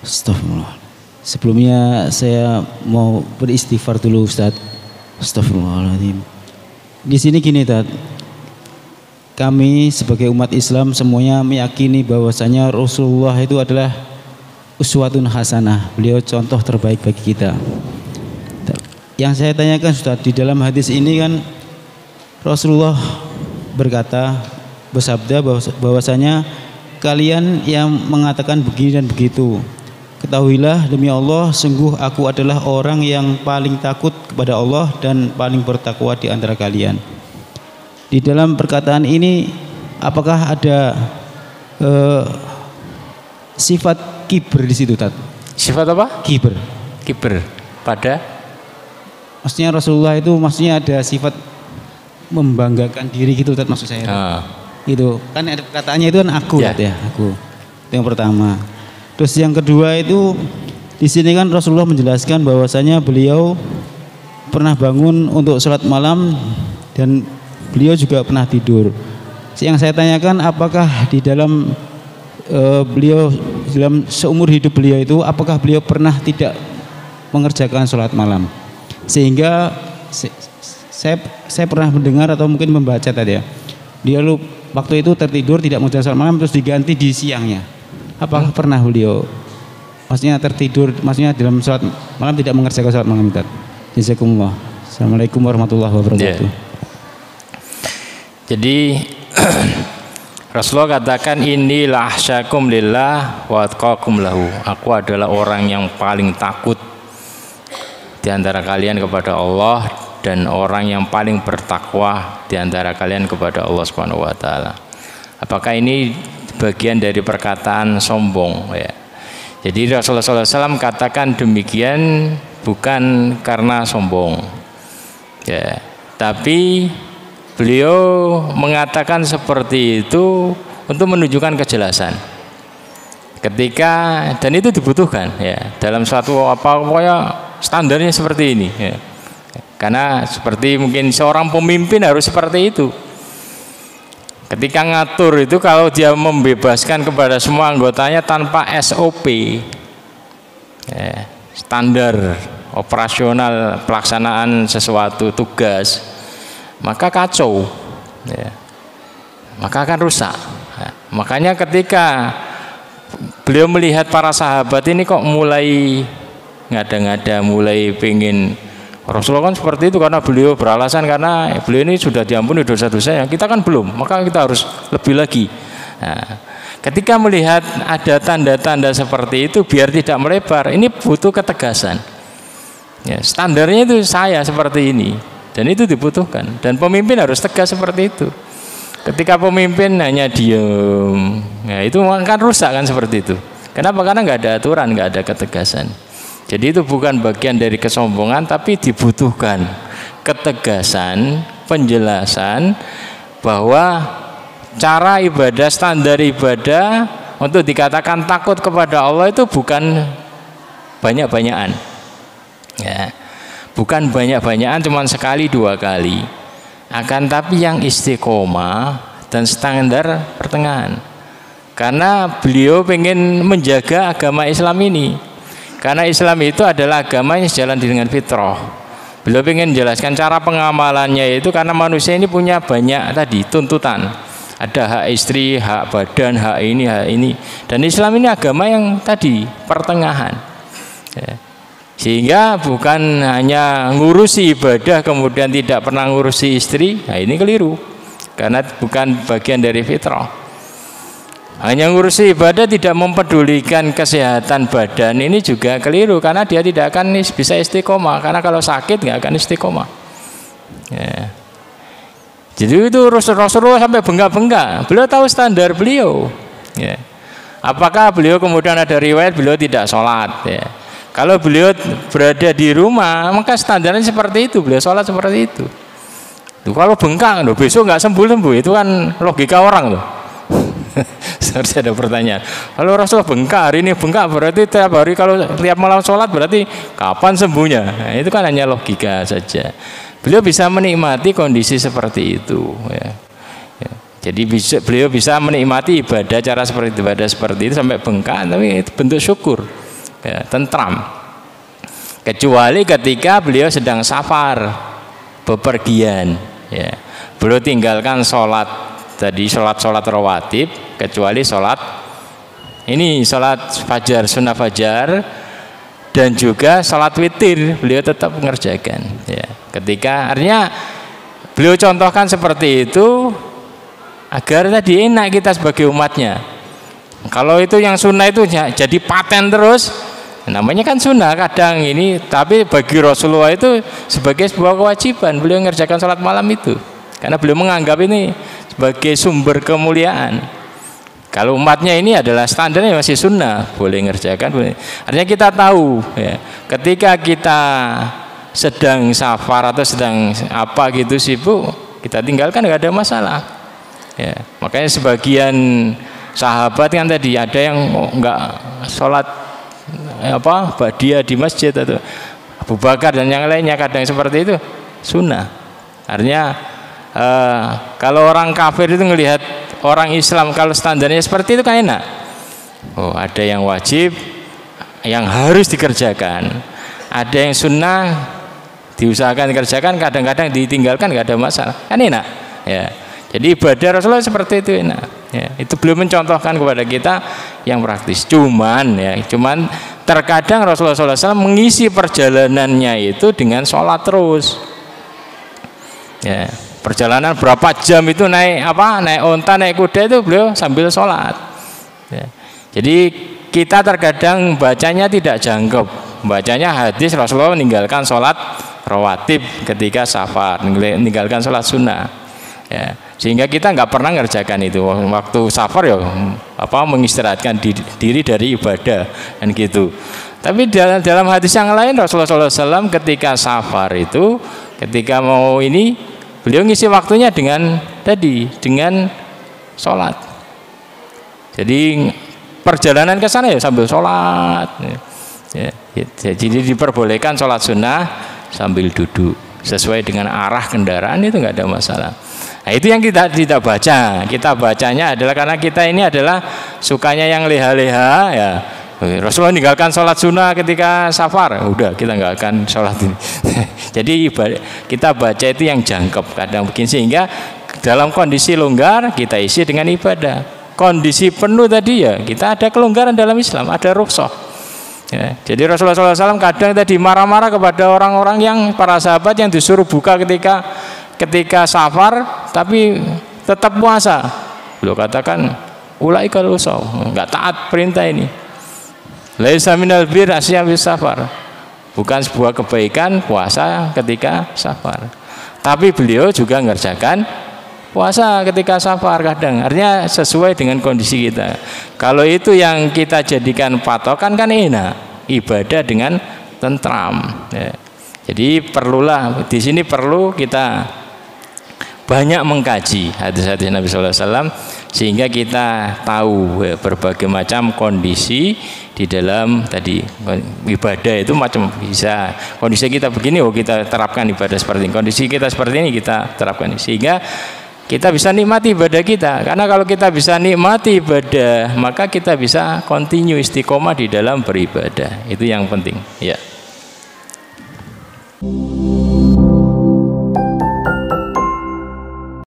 Astagfirullah. Sebelumnya saya mau beristighfar dulu Ustaz. Astagfirullahaladzim. Di sini gini Tad, kami sebagai umat Islam semuanya meyakini bahwasanya Rasulullah itu adalah uswatun hasanah. Beliau contoh terbaik bagi kita. Yang saya tanyakan Ustaz, di dalam hadis ini kan Rasulullah berkata, bersabda bahwasanya kalian yang mengatakan begini dan begitu, ketahuilah demi Allah, sungguh aku adalah orang yang paling takut kepada Allah dan paling bertakwa di antara kalian. Di dalam perkataan ini apakah ada sifat kibr di situ, Tat? Sifat apa? Kibr. Kibr pada? Maksudnya Rasulullah itu maksudnya ada sifat membanggakan diri gitu, Tat, maksud saya. Itu kan ada perkataannya itu kan aku, ya. Tat, ya, aku. Itu yang pertama. Terus yang kedua itu di sini kan Rasulullah menjelaskan bahwasanya beliau pernah bangun untuk sholat malam dan beliau juga pernah tidur. Yang saya tanyakan, apakah di dalam beliau dalam seumur hidup beliau itu apakah beliau pernah tidak mengerjakan sholat malam? Sehingga saya pernah mendengar atau mungkin membaca tadi ya, dia waktu itu tertidur tidak mengerjakan sholat malam terus diganti di siangnya. Apakah pernah beliau maksudnya tertidur, maksudnya dalam sholat malam tidak mengerjakan sholat malam? Jazakumullah. Assalamualaikum warahmatullahi wabarakatuh. Jadi Rasulullah katakan, inilah ahsyakum lillah wa atqakum lahu. Aku adalah orang yang paling takut di antara kalian kepada Allah dan orang yang paling bertakwa di antara kalian kepada Allah Subhanahu wa taala. Apakah ini bagian dari perkataan sombong, ya? Jadi Rasulullah SAW katakan demikian bukan karena sombong, ya, tapi beliau mengatakan seperti itu untuk menunjukkan kejelasan. Ketika dan itu dibutuhkan, ya, dalam suatu pokoknya standarnya seperti ini, ya. Karena seperti mungkin seorang pemimpin harus seperti itu. Ketika ngatur itu kalau dia membebaskan kepada semua anggotanya tanpa SOP, ya, standar operasional pelaksanaan sesuatu tugas, maka kacau, ya, maka akan rusak. Nah, makanya ketika beliau melihat para sahabat ini kok mulai ngada-ngada, mulai pengen, Rasulullah kan seperti itu karena beliau beralasan karena beliau ini sudah diampuni dosa-dosanya, kita kan belum, maka kita harus lebih lagi. Nah, ketika melihat ada tanda-tanda seperti itu, biar tidak melebar, ini butuh ketegasan, ya, standarnya itu saya seperti ini dan itu dibutuhkan, dan pemimpin harus tegas seperti itu. Ketika pemimpin hanya diem, ya, itu akan rusak kan seperti itu. Kenapa? Karena nggak ada aturan, nggak ada ketegasan. Jadi itu bukan bagian dari kesombongan, tapi dibutuhkan ketegasan, penjelasan bahwa cara ibadah, standar ibadah untuk dikatakan takut kepada Allah itu bukan banyak-banyakan, ya, bukan banyak-banyakan cuma sekali dua kali, akan tapi yang istiqomah dan standar pertengahan. Karena beliau pengen menjaga agama Islam ini. Karena Islam itu adalah agama yang sejalan dengan fitrah. Beliau ingin menjelaskan cara pengamalannya itu karena manusia ini punya banyak tadi tuntutan. Ada hak istri, hak badan, hak ini, hak ini. Dan Islam ini agama yang tadi pertengahan. Ya. Sehingga bukan hanya ngurusi ibadah kemudian tidak pernah ngurusi istri. Nah, ini keliru. Karena bukan bagian dari fitrah. Hanya ngurusi ibadah tidak mempedulikan kesehatan badan, ini juga keliru karena dia tidak akan bisa istiqomah, karena kalau sakit nggak akan istiqomah, ya. Jadi itu Rasulullah sampai bengkak-bengkak, beliau tahu standar beliau, ya. Apakah beliau kemudian ada riwayat beliau tidak sholat, ya. Kalau beliau berada di rumah maka standarnya seperti itu, beliau sholat seperti itu. Tuh, kalau bengkak loh, besok nggak sembuh-sembuh, itu kan logika orang loh. Seharusnya ada pertanyaan, kalau Rasulullah bengkak, hari ini bengkak berarti tiap hari kalau tiap malam sholat berarti kapan sembuhnya? Nah, itu kan hanya logika saja. Beliau bisa menikmati kondisi seperti itu, ya. Ya. Jadi beliau bisa menikmati ibadah cara seperti itu sampai bengkak, tapi itu bentuk syukur. ya, tentram. Kecuali ketika beliau sedang safar, bepergian, ya. Beliau tinggalkan sholat tadi, sholat rawatib, kecuali sholat ini sholat fajar, sunnah fajar, dan juga sholat witir beliau tetap mengerjakan. Ya. Ketika artinya beliau contohkan seperti itu agar tadi enak kita sebagai umatnya. Kalau itu yang sunnah itu jadi paten terus, namanya kan sunnah kadang ini, tapi bagi Rasulullah itu sebagai sebuah kewajiban beliau mengerjakan sholat malam itu. Karena beliau menganggap ini sebagai sumber kemuliaan. Kalau umatnya ini adalah standarnya masih sunnah, boleh ngerjakan. Boleh. Artinya kita tahu, ya, ketika kita sedang safar atau sedang apa gitu sibuk, kita tinggalkan nggak ada masalah. Ya, makanya sebagian sahabat kan tadi ada yang nggak sholat apa ba'diyah di masjid atau Abu Bakar dan yang lainnya kadang seperti itu sunnah. Artinya kalau orang kafir itu ngelihat orang Islam kalau standarnya seperti itu kan enak. Oh, ada yang wajib, yang harus dikerjakan. Ada yang sunnah diusahakan dikerjakan, kadang-kadang ditinggalkan nggak ada masalah. Kan enak. Ya. Jadi ibadah Rasulullah seperti itu enak. Ya. Itu belum mencontohkan kepada kita yang praktis. Cuman terkadang Rasulullah SAW mengisi perjalanannya itu dengan sholat terus. Ya. Perjalanan berapa jam itu naik onta, naik kuda itu beliau sambil sholat. Ya. Jadi kita terkadang bacanya tidak jangkep, bacanya hadis Rasulullah meninggalkan sholat rawatib ketika safar, meninggalkan sholat sunnah. Ya. Sehingga kita nggak pernah ngerjakan itu waktu safar ya mengistirahatkan diri dari ibadah dan gitu. Tapi dalam hadis yang lain Rasulullah SAW ketika safar itu, ketika mau ini beliau ngisi waktunya dengan sholat. Jadi perjalanan ke sana ya sambil sholat. Ya, jadi diperbolehkan sholat sunnah sambil duduk sesuai dengan arah kendaraan itu nggak ada masalah. Nah, itu yang kita tidak baca. Kita bacanya adalah karena kita ini adalah sukanya yang leha-leha ya. Rasulullah meninggalkan sholat sunnah ketika safar, udah kita nggak akan sholat ini. Jadi kita baca itu yang jangkep kadang begini, sehingga dalam kondisi longgar kita isi dengan ibadah. Kondisi penuh tadi ya kita ada kelonggaran dalam Islam, ada rukhsah. Ya, jadi Rasulullah SAW kadang tadi marah-marah kepada orang-orang yang para sahabat yang disuruh buka ketika safar, tapi tetap puasa. Beliau katakan ulaikal usaw, nggak taat perintah ini. Laisa minal bir asyam bis safar. Bukan sebuah kebaikan puasa ketika safar. Tapi beliau juga ngerjakan puasa ketika safar kadang. Artinya sesuai dengan kondisi kita. Kalau itu yang kita jadikan patokan kan enak. Ibadah dengan tentram. Ya. Jadi perlulah di sini perlu kita banyak mengkaji hadis-hadis Nabi SAW sehingga kita tahu berbagai macam kondisi di dalam tadi ibadah itu macam bisa kondisi kita begini kita terapkan ibadah seperti ini, kondisi kita seperti ini kita terapkan sehingga kita bisa nikmati ibadah kita. Karena kalau kita bisa nikmati ibadah maka kita bisa continue istiqomah di dalam beribadah, itu yang penting ya.